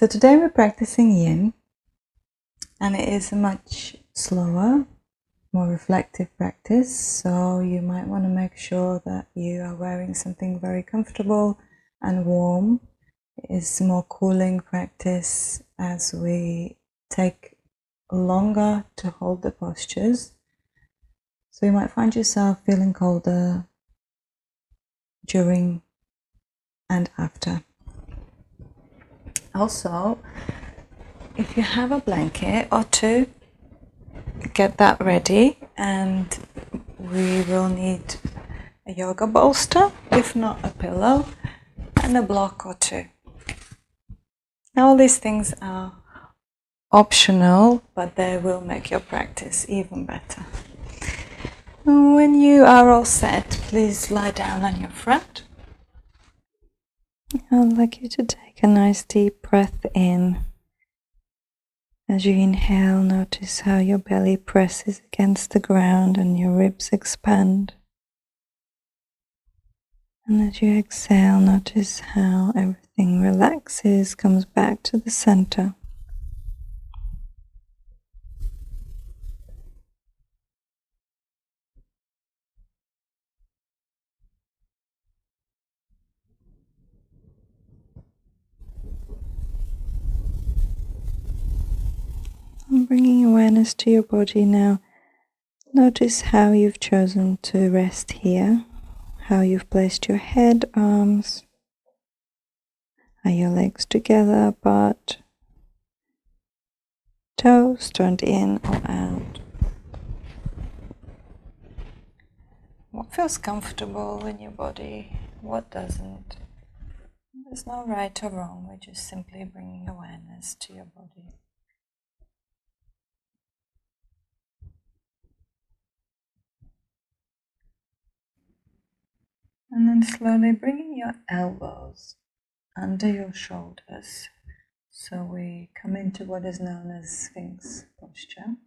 So today we're practicing yin, and it is a much slower, more reflective practice, so you might want to make sure that you are wearing something very comfortable and warm. It is a more cooling practice as we take longer to hold the postures. So you might find yourself feeling colder during and after. Also, if you have a blanket or two, get that ready, and we will need a yoga bolster, if not a pillow, and a block or two. Now, all these things are optional, but they will make your practice even better. And when you are all set, please lie down on your front. I'd like you to take a nice deep breath in. As you inhale, notice how your belly presses against the ground and your ribs expand. And as you exhale, notice how everything relaxes, comes back to the center. And bringing awareness to your body now, notice how you've chosen to rest here, how you've placed your head, arms, are your legs together, apart, toes turned in or out. What feels comfortable in your body, what doesn't? There's no right or wrong, we're just simply bringing awareness to your body. And then slowly bringing your elbows under your shoulders. So we come into what is known as Sphinx posture.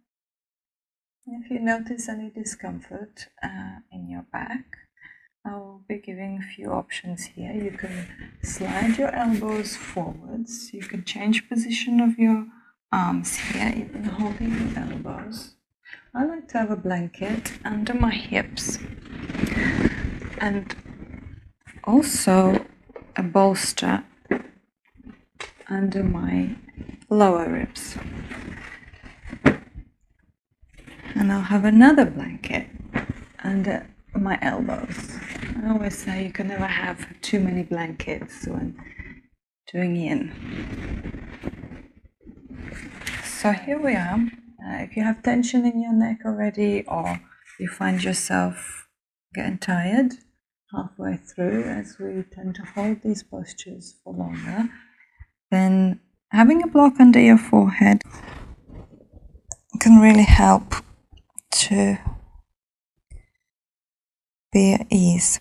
If you notice any discomfort in your back, I will be giving a few options here. You can slide your elbows forwards. You can change position of your arms here, even holding your elbows. I like to have a blanket under my hips and also a bolster under my lower ribs. And I'll have another blanket under my elbows. I always say you can never have too many blankets when doing yin. So here we are. If you have tension in your neck already, or you find yourself getting tired halfway through, as we tend to hold these postures for longer, then having a block under your forehead can really help to be at ease.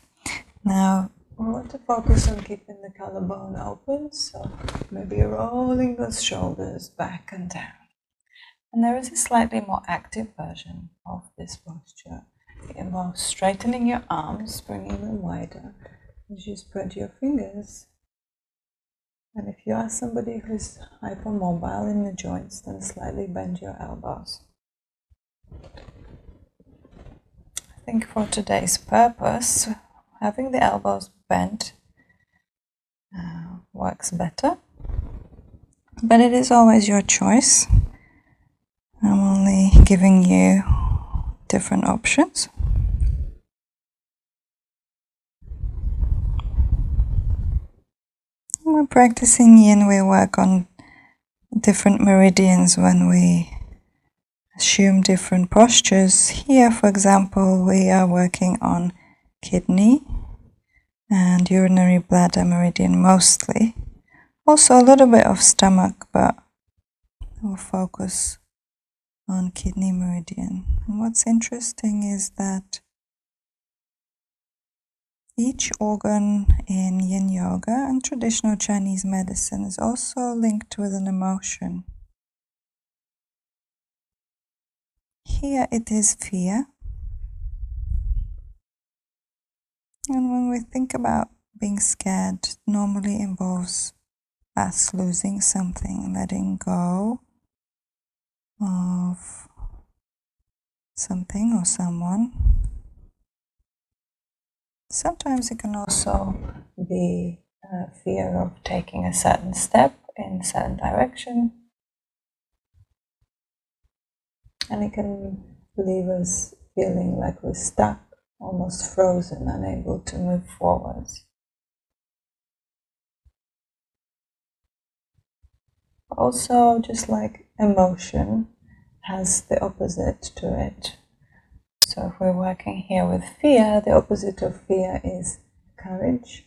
Now, we want to focus on keeping the collarbone open, so maybe rolling those shoulders back and down. And there is a slightly more active version of this posture. It involves straightening your arms, bringing them wider as you spread your fingers. And if you are somebody who's hypermobile in the joints, then slightly bend your elbows. I think for today's purpose, having the elbows bent works better, but it is always your choice. I'm only giving you different options. When we're practicing yin, we work on different meridians when we assume different postures. Here, for example, we are working on kidney and urinary bladder meridian mostly. Also a little bit of stomach, but we'll focus on kidney meridian. And what's interesting is that each organ in yin yoga and traditional Chinese medicine is also linked with an emotion. Here it is fear. And when we think about being scared, it normally involves us losing something, letting go of something or someone. Sometimes it can also be fear of taking a certain step in a certain direction, and it can leave us feeling like we're stuck, almost frozen, unable to move forwards. Also, just like emotion has the opposite to it. So if we're working here with fear, the opposite of fear is courage,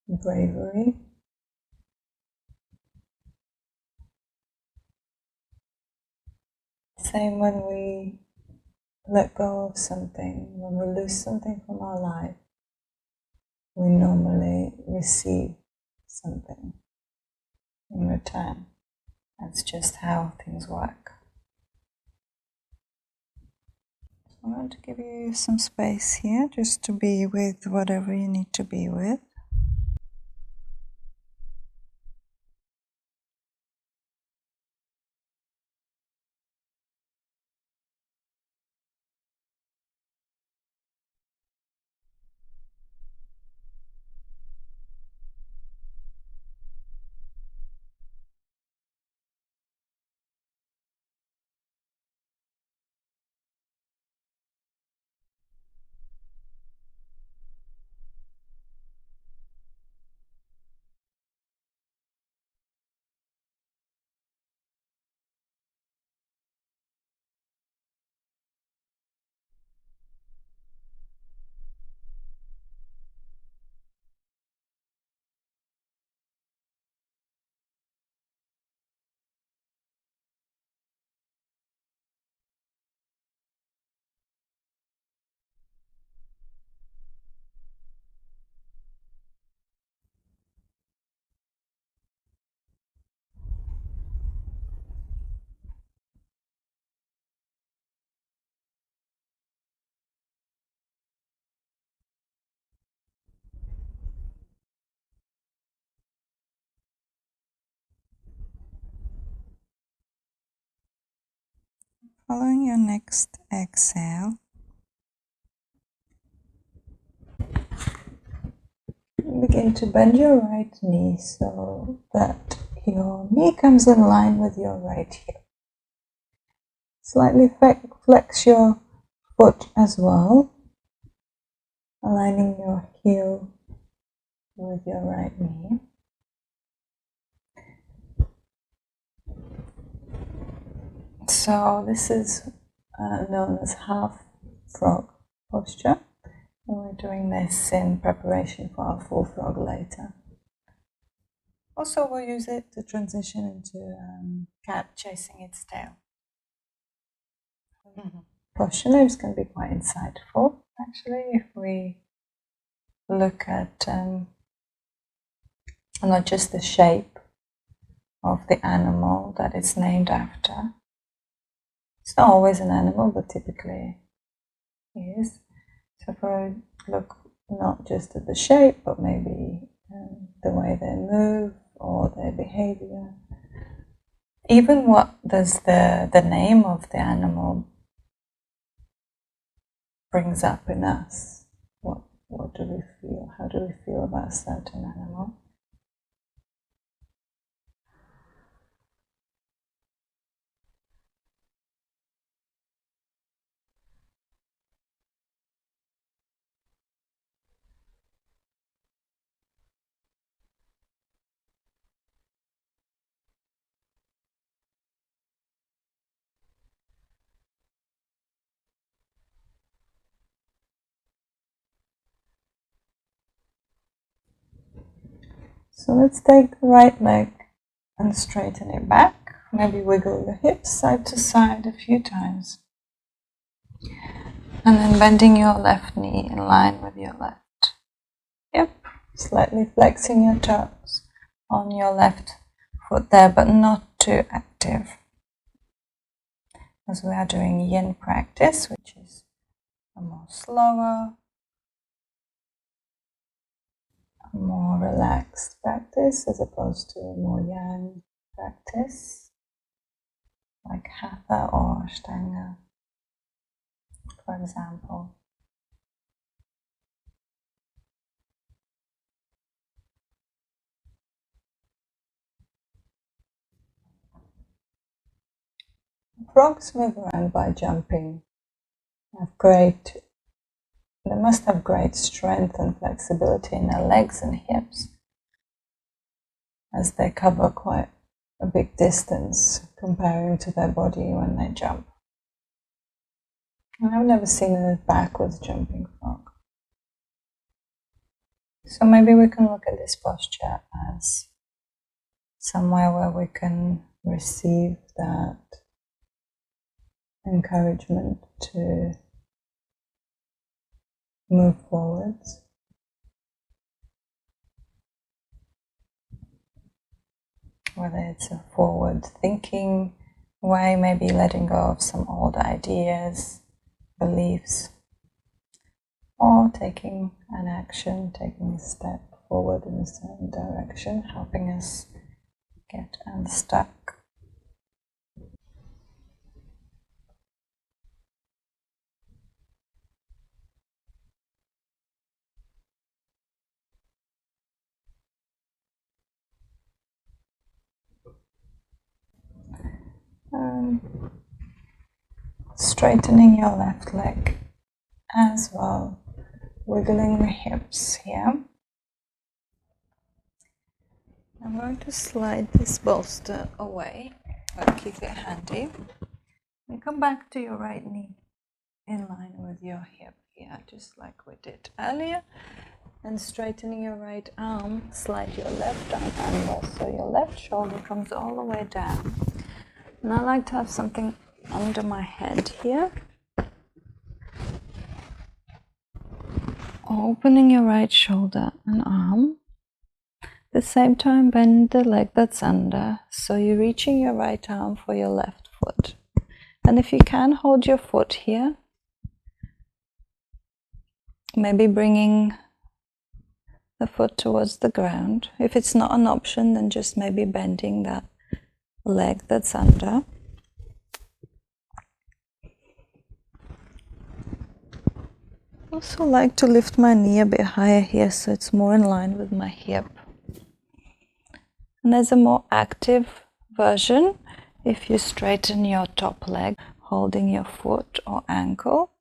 bravery, same when we let go of something, when we lose something from our life, we normally receive something in return. That's just how things work. I want to give you some space here just to be with whatever you need to be with. Following your next exhale, begin to bend your right knee so that your knee comes in line with your right hip. Slightly flex your foot as well, aligning your heel with your right knee. So this is known as half frog posture, and we're doing this in preparation for our full frog later. Also, we'll use it to transition into cat chasing its tail. Posture names can be quite insightful, actually, if we look at not just the shape of the animal that it's named after. It's not always an animal, but typically is. So if we look not just at the shape, but maybe the way they move or their behavior, even what does the name of the animal brings up in us. What do we feel? How do we feel about a certain animal? So let's take the right leg and straighten it back. Maybe wiggle your hips side to side a few times. And then bending your left knee in line with your left hip. Slightly flexing your toes on your left foot there, but not too active. As we are doing yin practice, which is a more slower, more relaxed practice as opposed to a more yang practice, like hatha or ashtanga, for example. Frogs move around by jumping. They must have great strength and flexibility in their legs and hips, as they cover quite a big distance comparing to their body when they jump. And I've never seen a backwards jumping frog. So maybe we can look at this posture as somewhere where we can receive that encouragement to move forwards. Whether it's a forward thinking way, maybe letting go of some old ideas, beliefs, or taking an action, taking a step forward in a certain direction, helping us get unstuck. Straightening your left leg as well, wiggling the hips here. I'm going to slide this bolster away, but keep it handy, and come back to your right knee in line with your hip here, just like we did earlier. And straightening your right arm, slide your left arm under, so your left shoulder comes all the way down. And I like to have something under my head here. Opening your right shoulder and arm. At the same time, bend the leg that's under, so you're reaching your right arm for your left foot. And if you can, hold your foot here. Maybe bringing the foot towards the ground. If it's not an option, then just maybe bending that leg that's under. I also like to lift my knee a bit higher here so it's more in line with my hip. And there's a more active version if you straighten your top leg, holding your foot or ankle.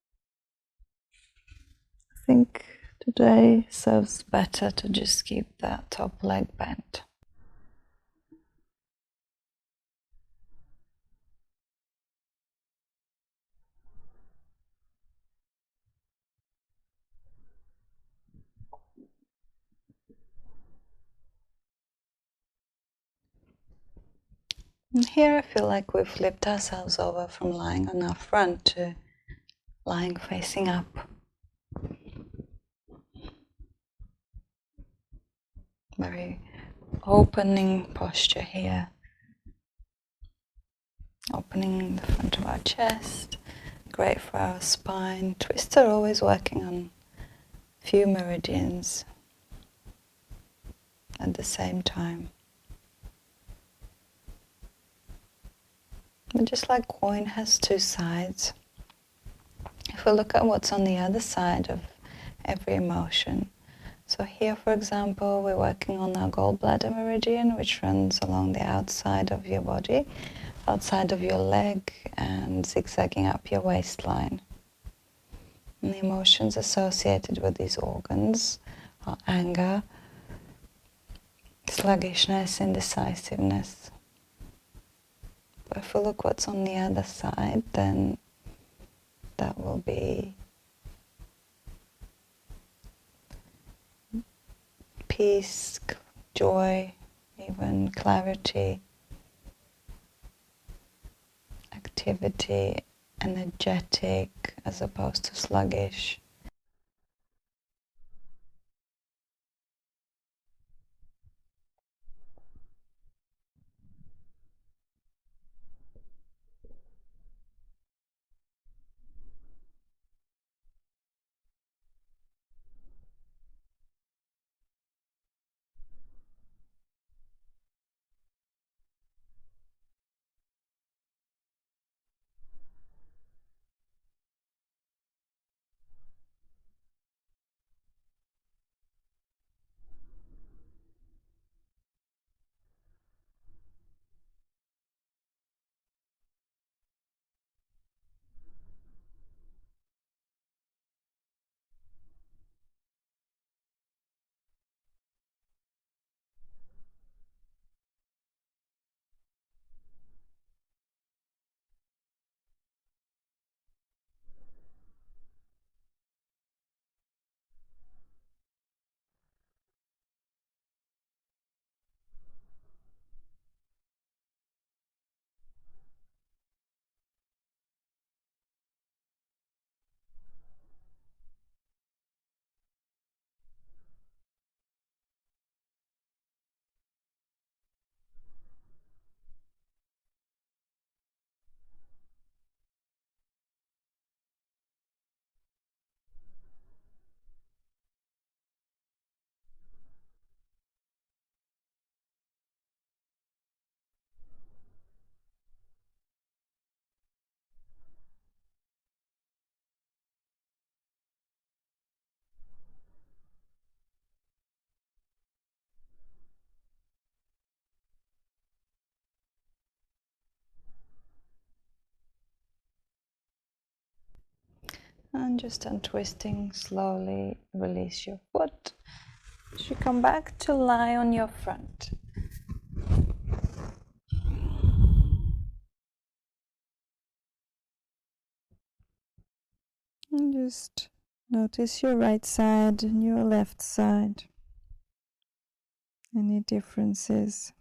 I think today serves better to just keep that top leg bent. And here I feel like we've flipped ourselves over from lying on our front to lying facing up. Very opening posture here. Opening the front of our chest, great for our spine. Twists are always working on a few meridians at the same time. But just like coin has two sides, if we look at what's on the other side of every emotion. So here, for example, we're working on our gallbladder meridian, which runs along the outside of your body, outside of your leg, and zigzagging up your waistline. And the emotions associated with these organs are anger, sluggishness, indecisiveness. But if we look what's on the other side, then that will be peace, joy, even clarity, activity, energetic as opposed to sluggish. And just untwisting, slowly release your foot. As you come back to lie on your front. And just notice your right side and your left side. Any differences?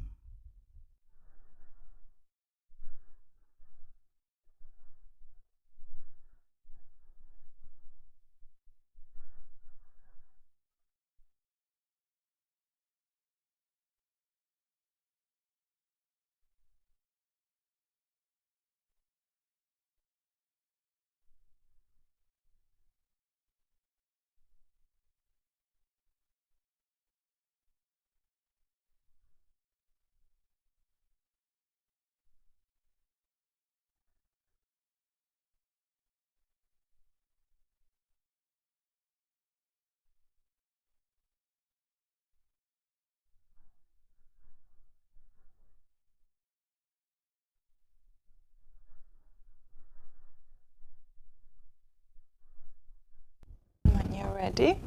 When you're ready,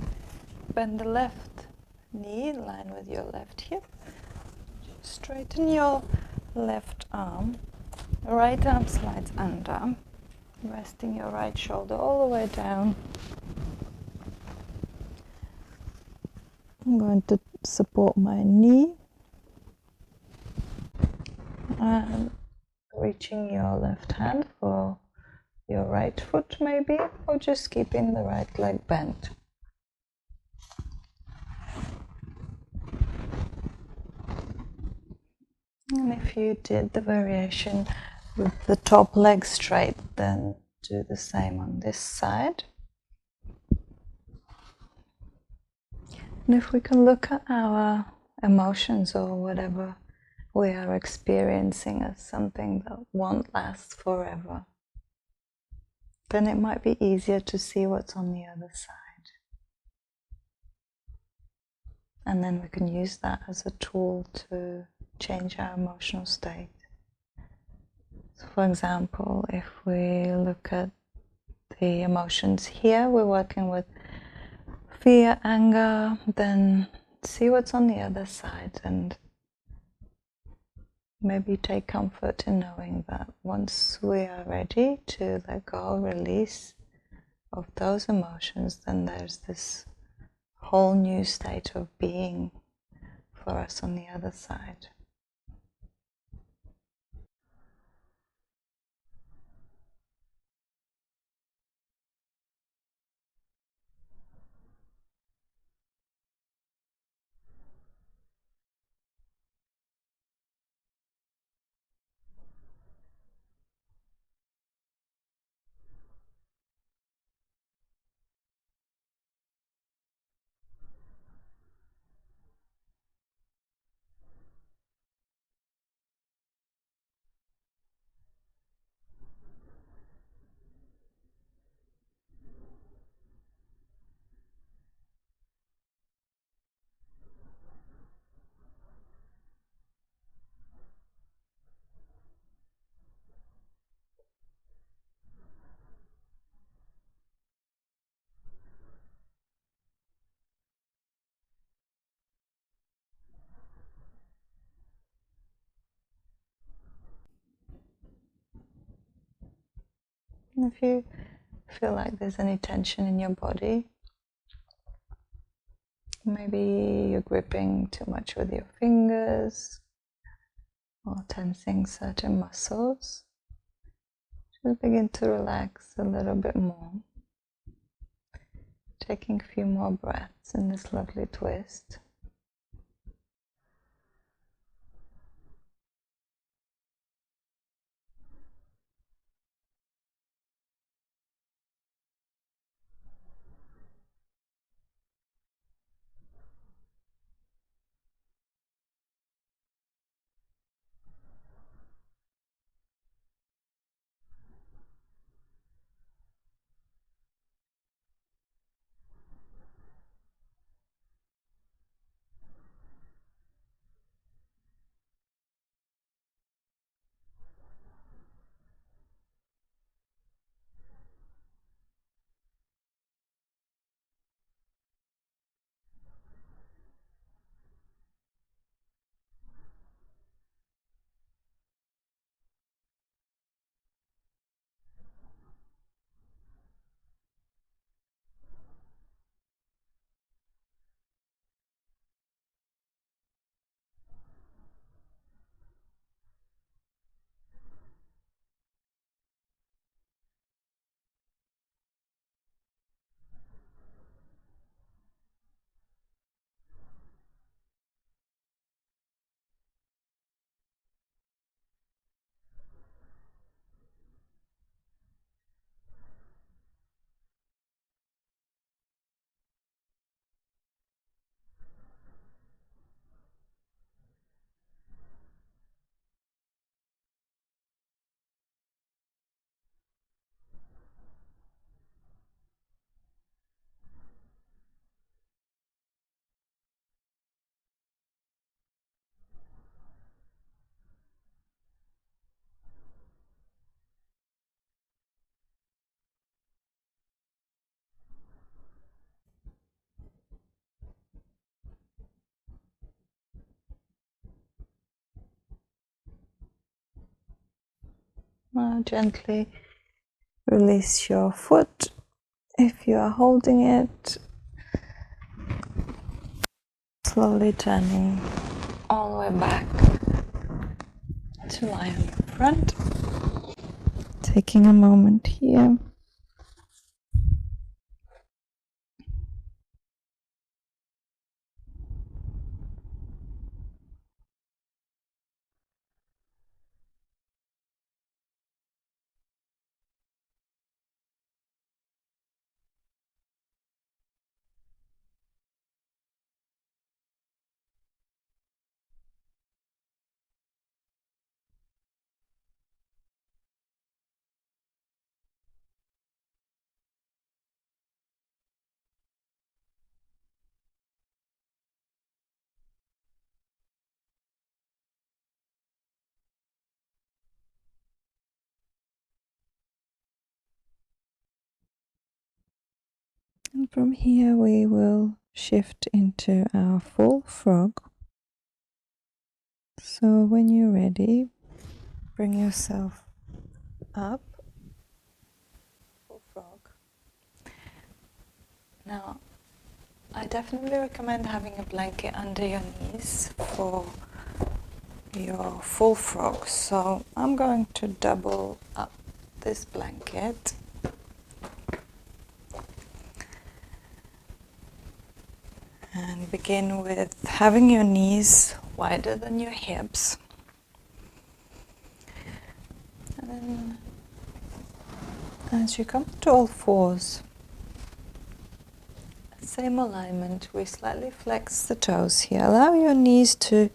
bend the left knee in line with your left hip. Straighten your left arm. Right arm slides under, resting your right shoulder all the way down. I'm going to support my knee and reaching your left hand for your right foot maybe, or just keeping the right leg bent. And if you did the variation with the top leg straight, then do the same on this side. And if we can look at our emotions or whatever we are experiencing as something that won't last forever, then it might be easier to see what's on the other side. And then we can use that as a tool to change our emotional state. So for example, if we look at the emotions here, we're working with fear, anger, then see what's on the other side and maybe take comfort in knowing that once we are ready to let go, release of those emotions, then there's this whole new state of being for us on the other side. And if you feel like there's any tension in your body, maybe you're gripping too much with your fingers or tensing certain muscles, just begin to relax a little bit more. Taking a few more breaths in this lovely twist. Now gently release your foot if you are holding it, slowly turning all the way back to lie on your front. Taking a moment here. And from here we will shift into our full frog. So when you're ready, bring yourself up, full frog. Now, I definitely recommend having a blanket under your knees for your full frog. So I'm going to double up this blanket. And begin with having your knees wider than your hips. And then as you come to all fours, same alignment, we slightly flex the toes here. Allow your knees to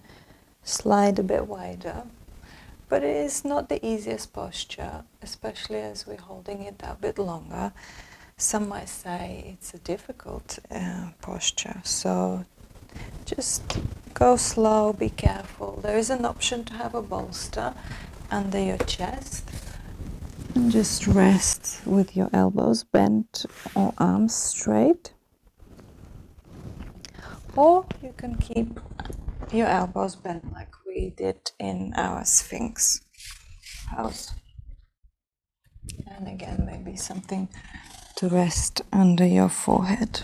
slide a bit wider, but it is not the easiest posture, especially as we're holding it a bit longer. Some might say it's a difficult posture, so just go slow, be careful. There is an option to have a bolster under your chest and just rest with your elbows bent or arms straight. Or you can keep your elbows bent like we did in our Sphinx pose. And again, maybe something to rest under your forehead.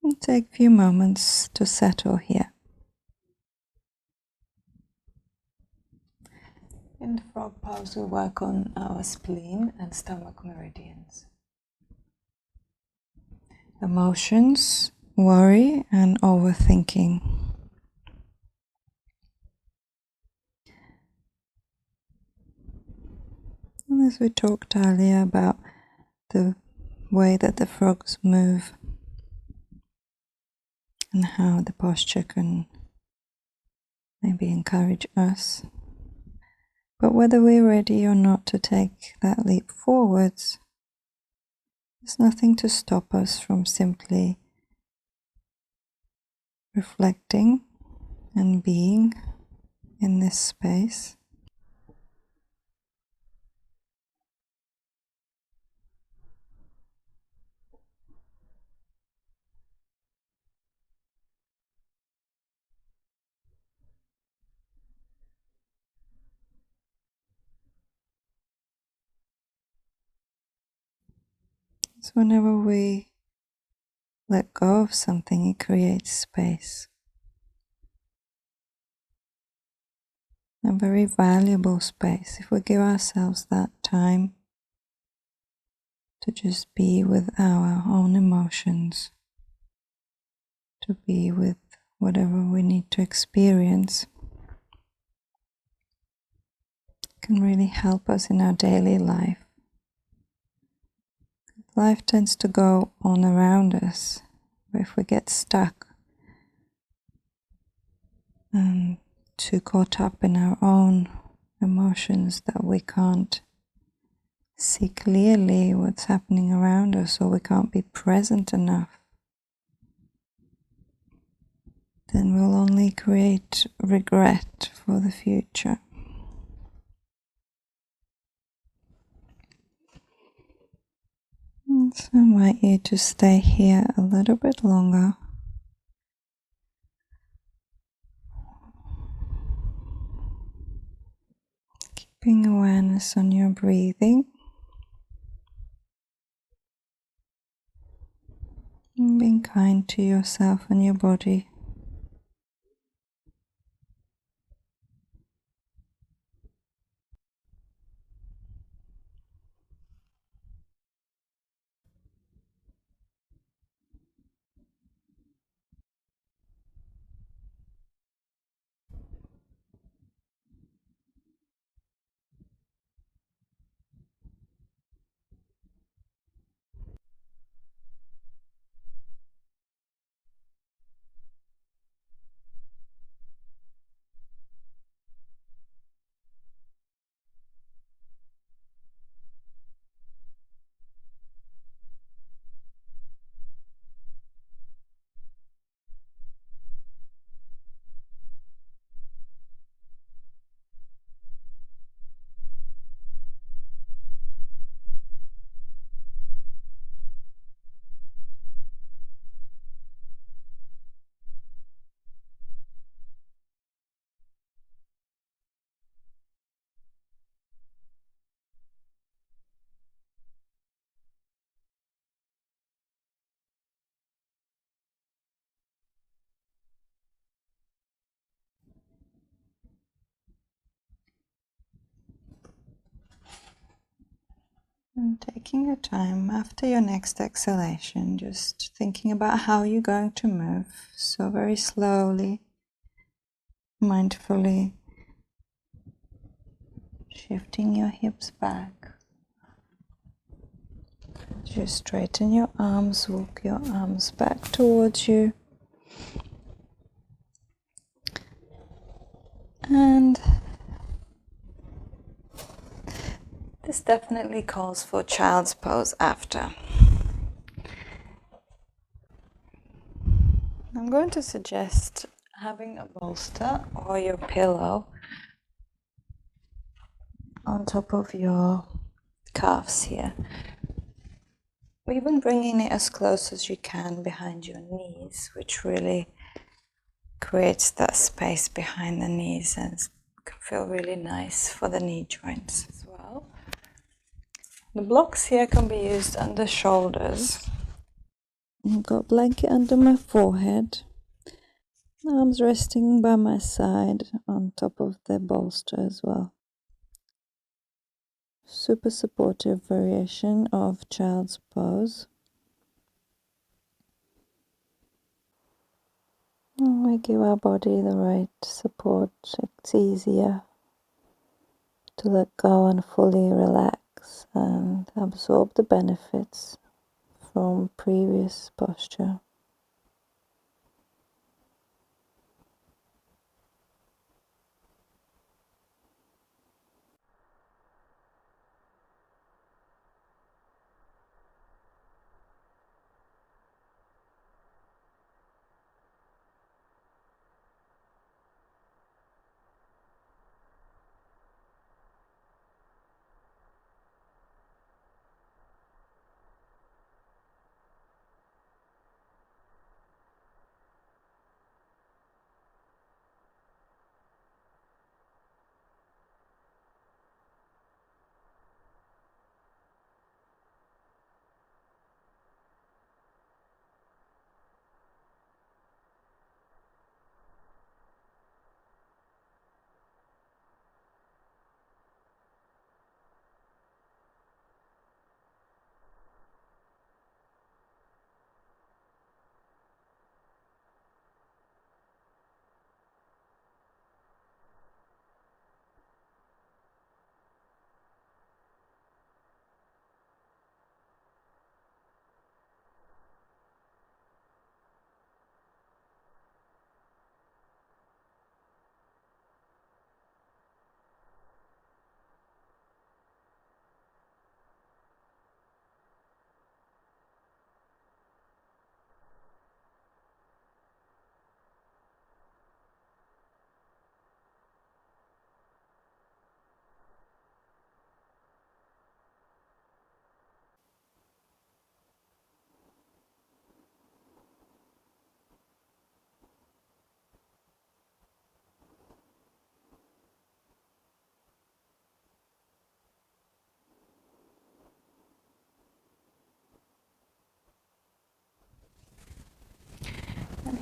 And take a few moments to settle here. In the frog pose, we work on our spleen and stomach meridians. Emotions, worry, and overthinking. And as we talked earlier about the way that the frogs move and how the posture can maybe encourage us. But whether we're ready or not to take that leap forwards, there's nothing to stop us from simply reflecting and being in this space. So whenever we let go of something, it creates space. A very valuable space if we give ourselves that time to just be with our own emotions, to be with whatever we need to experience. It can really help us in our daily life. Life tends to go on around us, but if we get stuck and too caught up in our own emotions that we can't see clearly what's happening around us, or we can't be present enough, then we'll only create regret for the future. So I invite you to stay here a little bit longer. Keeping awareness on your breathing. And being kind to yourself and your body. And taking your time after your next exhalation, just thinking about how you're going to move. So very slowly, mindfully, shifting your hips back. Just straighten your arms, walk your arms back towards you. And this definitely calls for child's pose after. I'm going to suggest having a bolster or your pillow on top of your calves here. Even bringing it as close as you can behind your knees, which really creates that space behind the knees and can feel really nice for the knee joints as well. The blocks here can be used under shoulders. I've got a blanket under my forehead. Arms resting by my side on top of the bolster as well. Super supportive variation of child's pose. And we give our body the right support. It's easier to let go and fully relax and absorb the benefits from previous posture.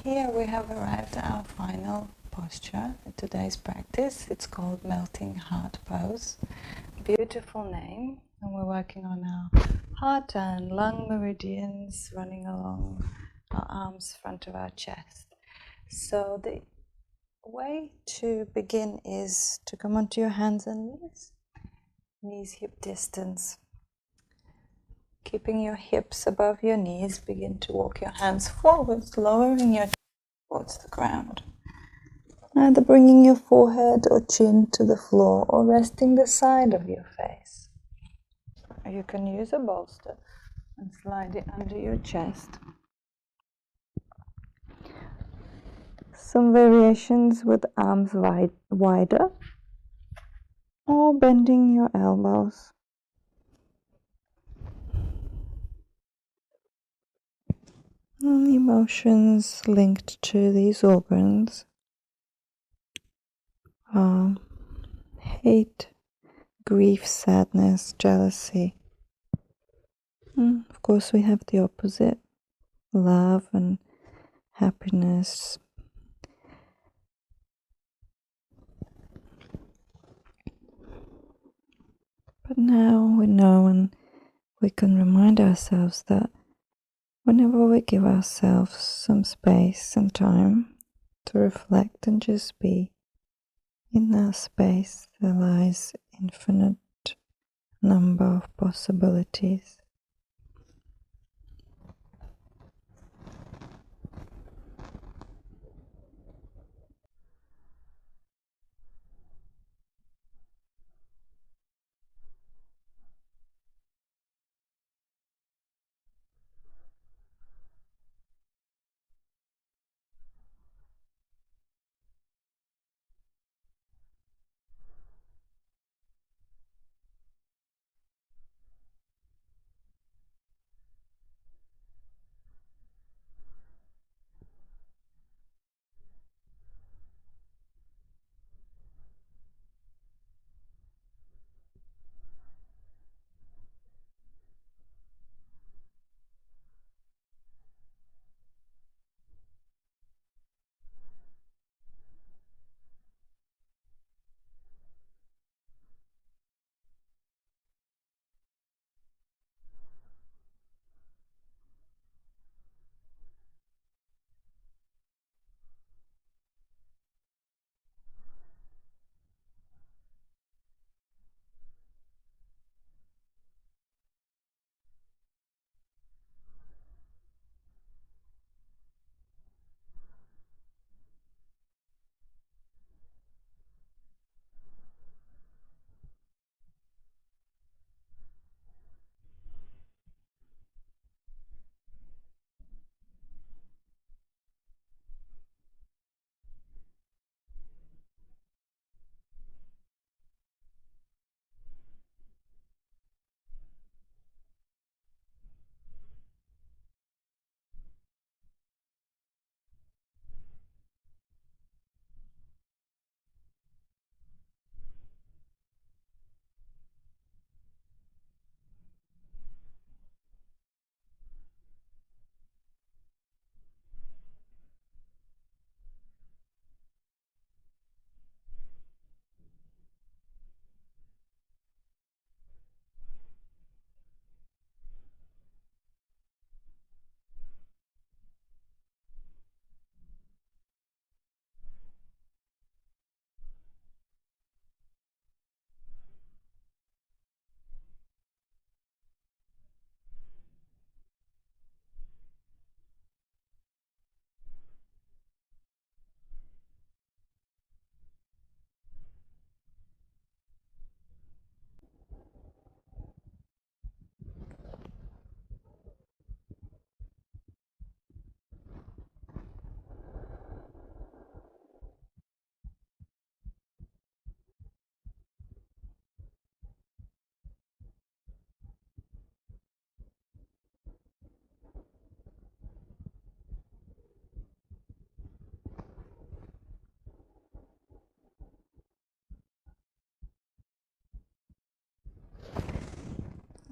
here we have arrived at our final posture in today's practice. It's called Melting Heart Pose. Beautiful name, and we're working on our heart and lung meridians running along our arms, front of our chest. So the way to begin is to come onto your hands and knees hip distance. Keeping your hips above your knees, begin to walk your hands forwards, lowering your chin towards the ground. Either bringing your forehead or chin to the floor or resting the side of your face. Or you can use a bolster and slide it under your chest. Some variations with arms wider or bending your elbows. And emotions linked to these organs are hate, grief, sadness, jealousy. And of course, we have the opposite, love and happiness. But now we know, and we can remind ourselves that whenever we give ourselves some space and time to reflect and just be, in that space there lies infinite number of possibilities.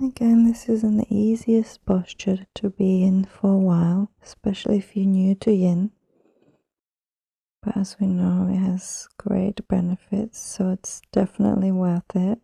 Again, this isn't the easiest posture to be in for a while, especially if you're new to yin. but as we know, it has great benefits, so it's definitely worth it.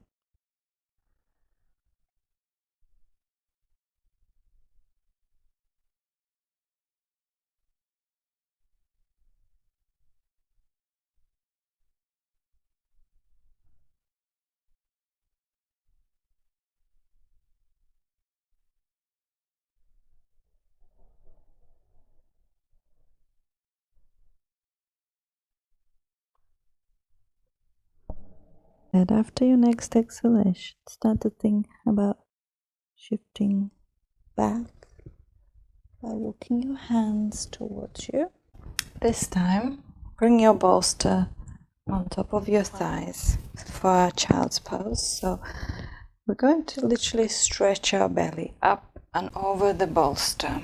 And after your next exhalation, start to think about shifting back by walking your hands towards you. This time, bring your bolster on top of your thighs for our child's pose. So we're going to literally stretch our belly up and over the bolster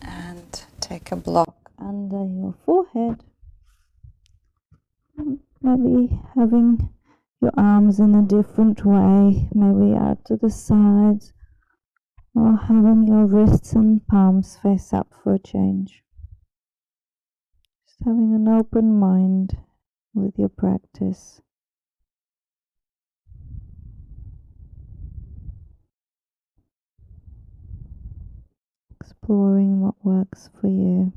and take a block under your forehead. Maybe having your arms in a different way, maybe out to the sides, or having your wrists and palms face up for a change. Just having an open mind with your practice. Exploring what works for you.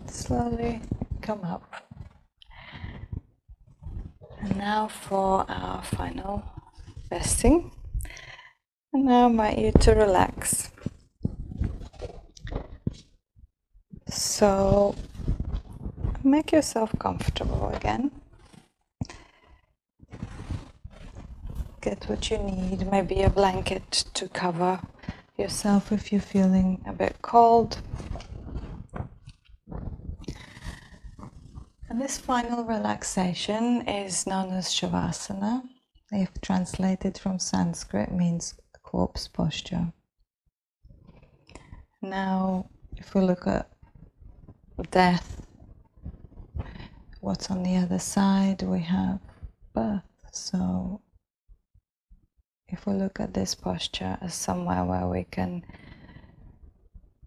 Slowly come up. And now for our final resting. And now I invite you to relax. So make yourself comfortable again. Get what you need, maybe a blanket to cover yourself if you're feeling a bit cold. And this final relaxation is known as Savasana. If translated from Sanskrit, means corpse posture. Now, if we look at death, what's on the other side, we have birth. So if we look at this posture as somewhere where we can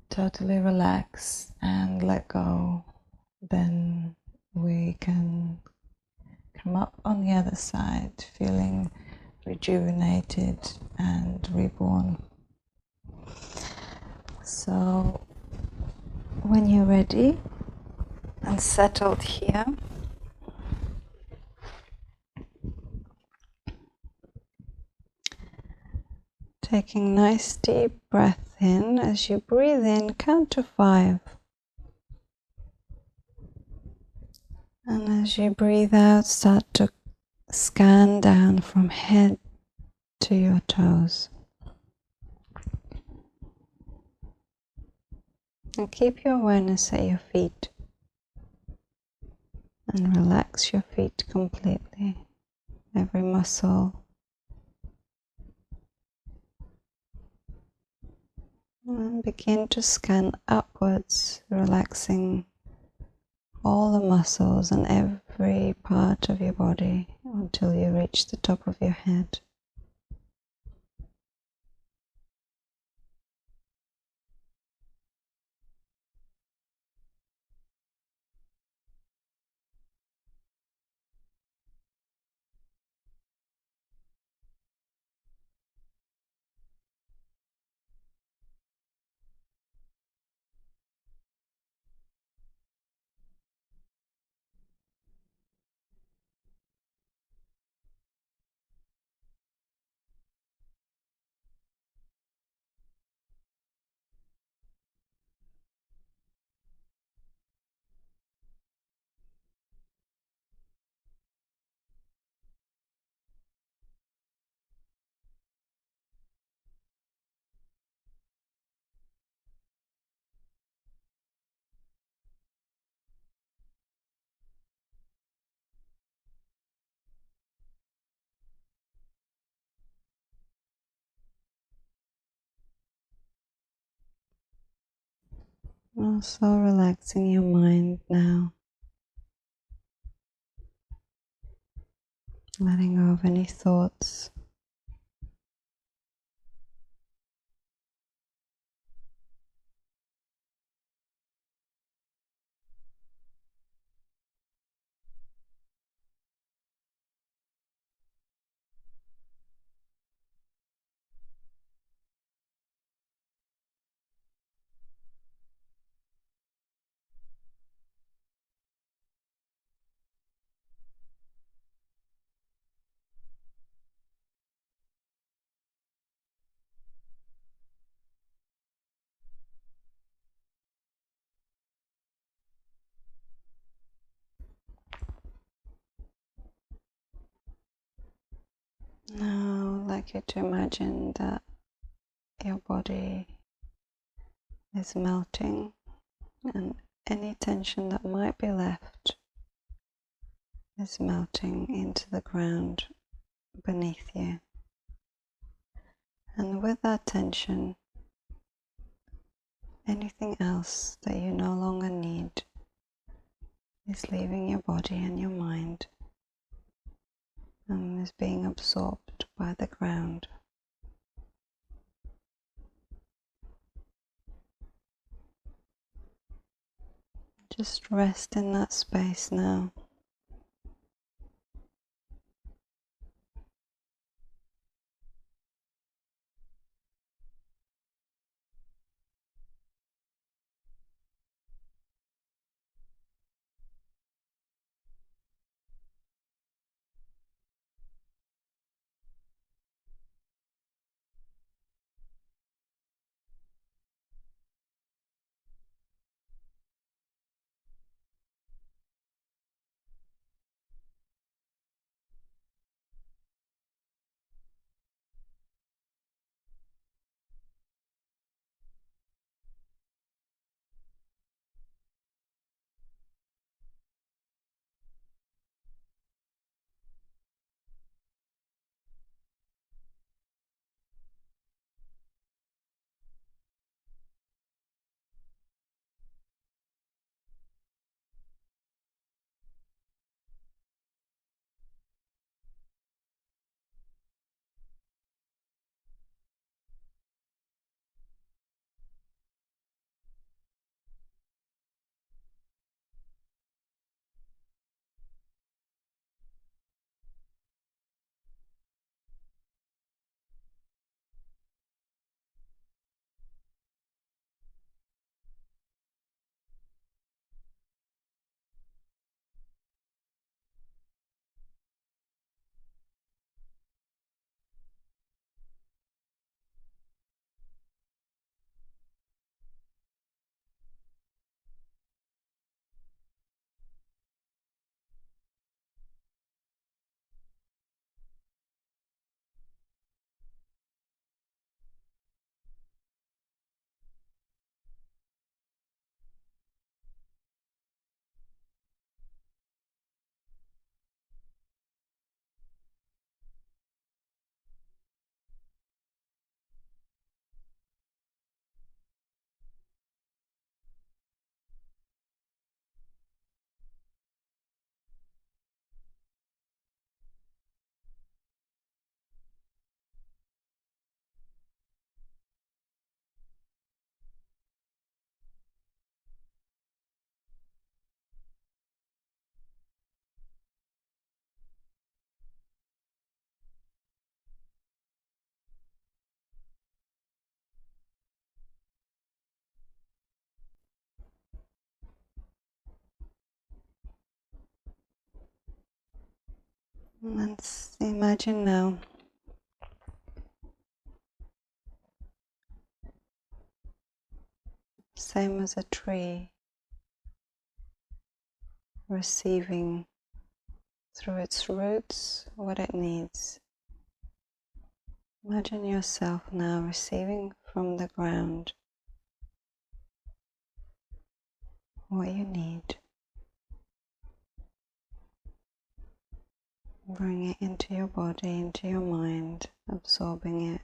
totally relax and let go, then we can come up on the other side feeling rejuvenated and reborn. So when you're ready and settled here, taking nice deep breath in. As you breathe in, count to 5. And as you breathe out, start to scan down from head to your toes. And keep your awareness at your feet. And relax your feet completely. Every muscle. And begin to scan upwards, relaxing all the muscles and every part of your body until you reach the top of your head. Also relaxing your mind now, letting go of any thoughts. Now I'd like you to imagine that your body is melting and any tension that might be left is melting into the ground beneath you. And with that tension, anything else that you no longer need is leaving your body and your mind and is being absorbed by the ground. Just rest in that space now. Let's imagine now same as a tree receiving through its roots what it needs. Imagine yourself now receiving from the ground what you need. Bring it into your body, into your mind, absorbing it.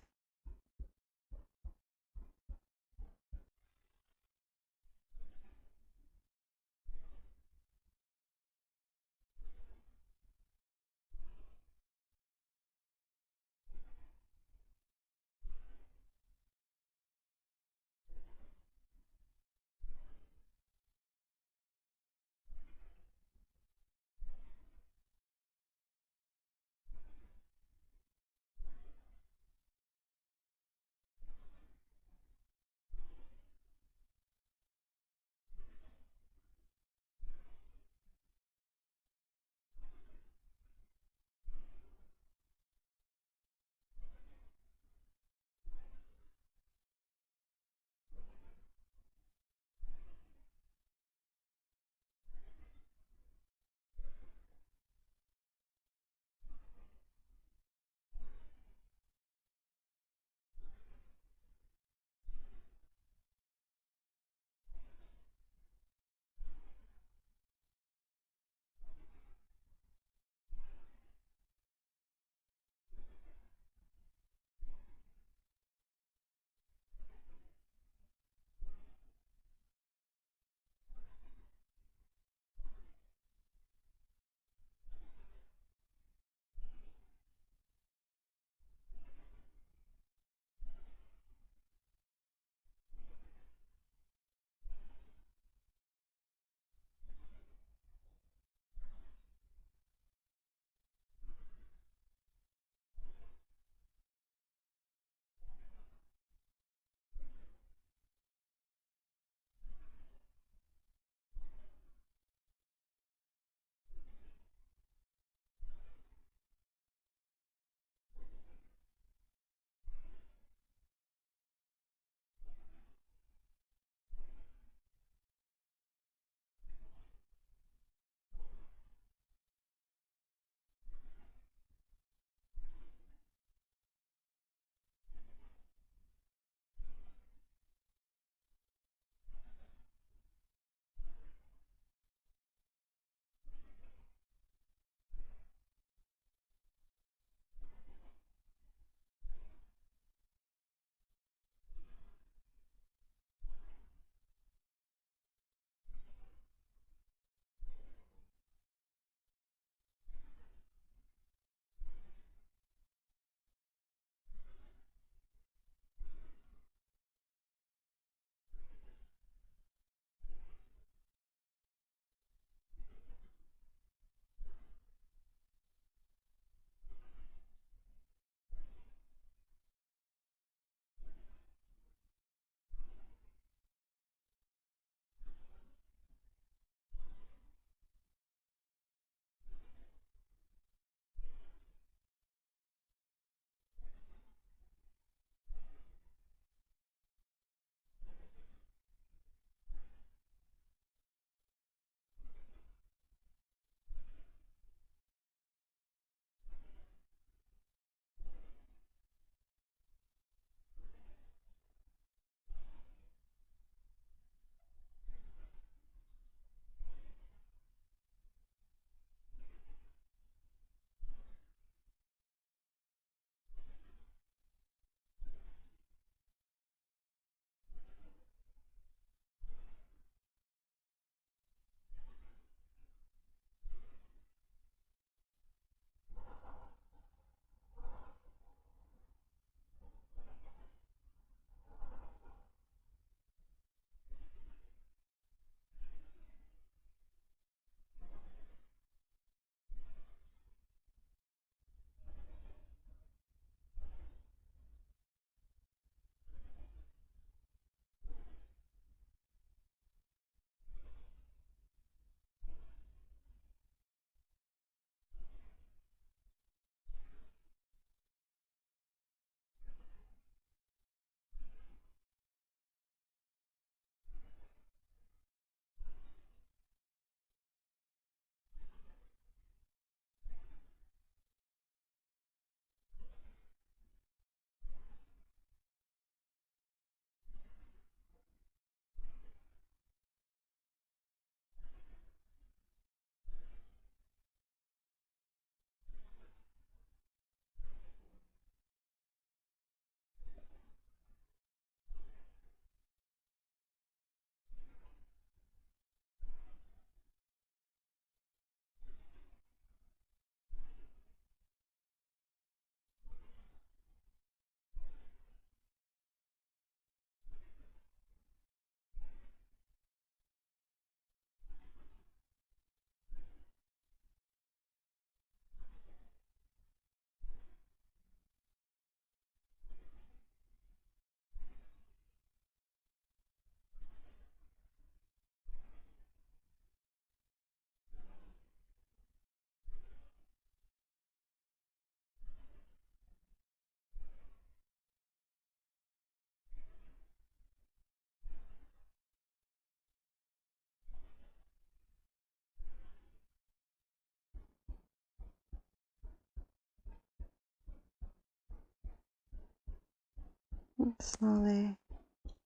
Slowly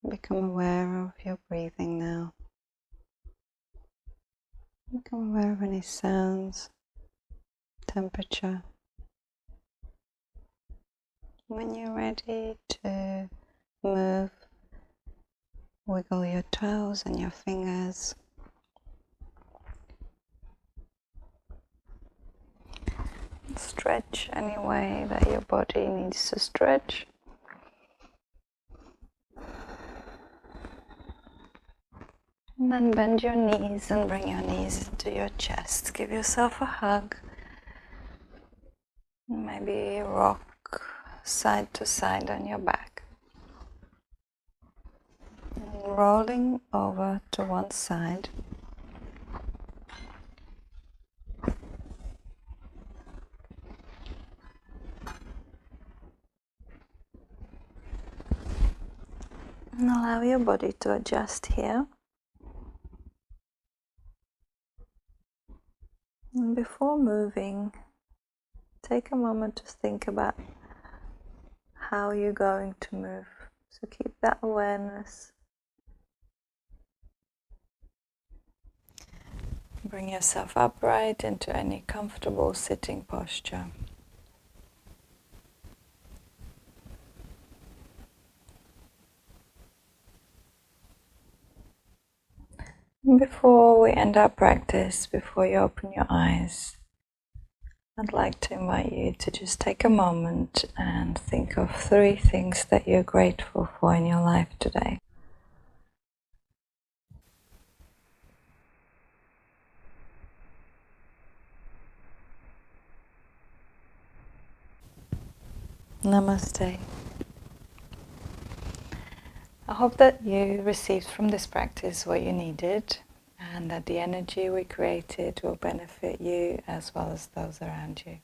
become aware of your breathing now. Become aware of any sounds, temperature. When you're ready to move, wiggle your toes and your fingers. Stretch any way that your body needs to stretch. And then bend your knees and bring your knees into your chest. Give yourself a hug. Maybe rock side to side on your back. And rolling over to one side. And allow your body to adjust here. And before moving, take a moment to think about how you're going to move. So keep that awareness. Bring yourself upright into any comfortable sitting posture. Before we end our practice, before you open your eyes, I'd like to invite you to just take a moment and think of 3 things that you're grateful for in your life today. Namaste. I hope that you received from this practice what you needed, and that the energy we created will benefit you as well as those around you.